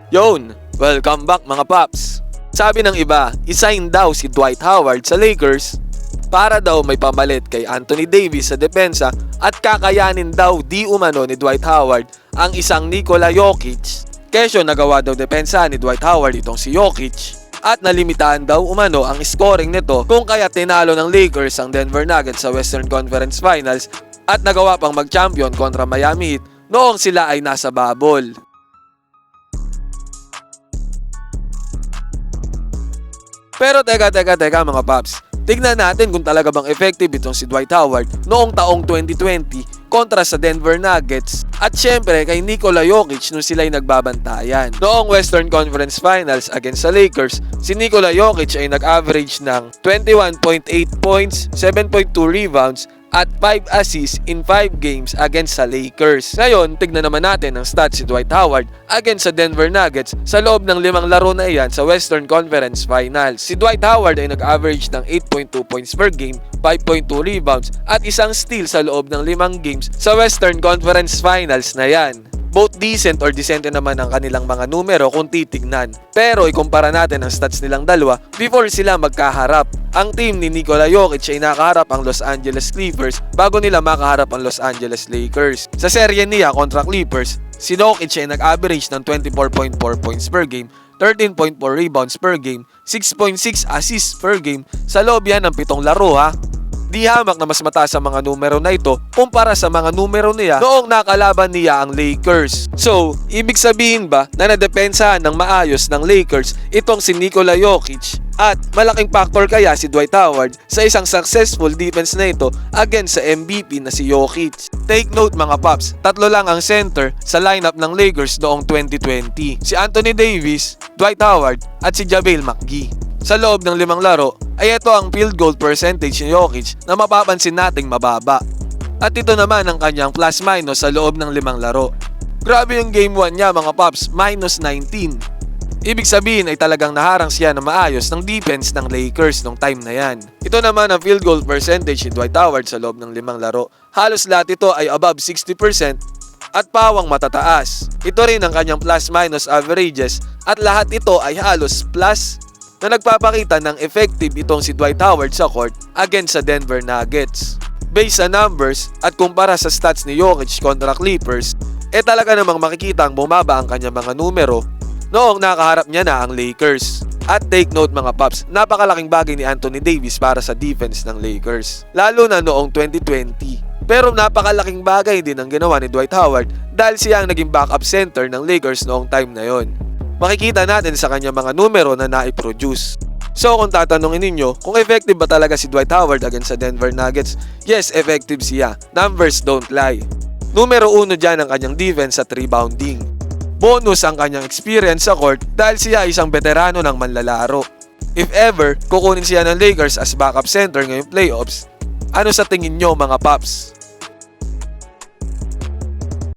Yon, welcome back mga paps. Sabi ng iba, isign daw si Dwight Howard sa Lakers para daw may pamalit kay Anthony Davis sa depensa at kakayanin daw di umano ni Dwight Howard ang isang Nikola Jokic. Kesyo nagawa daw depensa ni Dwight Howard itong si Jokic at nalimitahan daw umano ang scoring nito kung kaya tinalo ng Lakers ang Denver Nuggets sa Western Conference Finals at nagawa pang mag-champion kontra Miami Heat noong sila ay nasa bubble. Pero teka mga paps, tignan natin kung talaga bang effective itong si Dwight Howard noong taong 2020 kontra sa Denver Nuggets at syempre kay Nikola Jokic nung sila'y nagbabantayan. Noong Western Conference Finals against sa Lakers, si Nikola Jokic ay nag-average ng 21.8 points, 7.2 rebounds at 5 assists in 5 games against sa Lakers. Ngayon, tignan naman natin ang stats si Dwight Howard against sa Denver Nuggets sa loob ng 5 laro na iyan sa Western Conference Finals. Si Dwight Howard ay nag-average ng 8.2 points per game, 5.2 rebounds at isang steal sa loob ng 5 games sa Western Conference Finals na yan. Both decent or decente naman ang kanilang mga numero kung titignan. Pero ikumpara natin ang stats nilang dalawa before sila magkaharap. Ang team ni Nikola Jokic ay nakaharap ang Los Angeles Clippers bago nila makaharap ang Los Angeles Lakers. Sa serye niya kontra Clippers, si Jokic ay nag-average ng 24.4 points per game, 13.4 rebounds per game, 6.6 assists per game sa loob yan ng 7 laro ha. Di hamak na mas mataas ang mga numero na ito kumpara sa mga numero niya noong nakalaban niya ang Lakers. So, ibig sabihin ba na nadepensahan ng maayos ng Lakers itong si Nikola Jokic at malaking factor kaya si Dwight Howard sa isang successful defense na ito against sa MVP na si Jokic? Take note mga paps, 3 lang ang center sa lineup ng Lakers noong 2020. Si Anthony Davis, Dwight Howard at si JaVale McGee. Sa loob ng 5 laro ay ito ang field goal percentage ni Jokic na mapapansin nating mababa. At ito naman ang kanyang plus-minus sa loob ng 5 laro. Grabe yung game 1 niya mga paps, minus 19. Ibig sabihin ay talagang naharang siya na maayos ng defense ng Lakers nung time na yan. Ito naman ang field goal percentage ni Dwight Howard sa loob ng 5 laro. Halos lahat ito ay above 60% at pawang matataas. Ito rin ang kanyang plus-minus averages at lahat ito ay halos plus na nagpapakita ng effective itong si Dwight Howard sa court against sa Denver Nuggets. Based sa numbers at kumpara sa stats ni Jokic kontra Clippers, talaga namang makikita ang bumaba ang kanyang mga numero noong nakaharap niya na ang Lakers. At take note mga paps, napakalaking bagay ni Anthony Davis para sa defense ng Lakers, lalo na noong 2020. Pero napakalaking bagay din ang ginawa ni Dwight Howard dahil siya ang naging backup center ng Lakers noong time na yon. Makikita natin sa kanyang mga numero na nai-produce. So kung tatanungin ninyo kung effective ba talaga si Dwight Howard against sa Denver Nuggets, yes, effective siya. Numbers don't lie. Numero 1 dyan ang kanyang defense at rebounding. Bonus ang kanyang experience sa court dahil siya ay isang veterano ng manlalaro. If ever, kukunin siya ng Lakers as backup center ngayong playoffs, ano sa tingin nyo mga paps?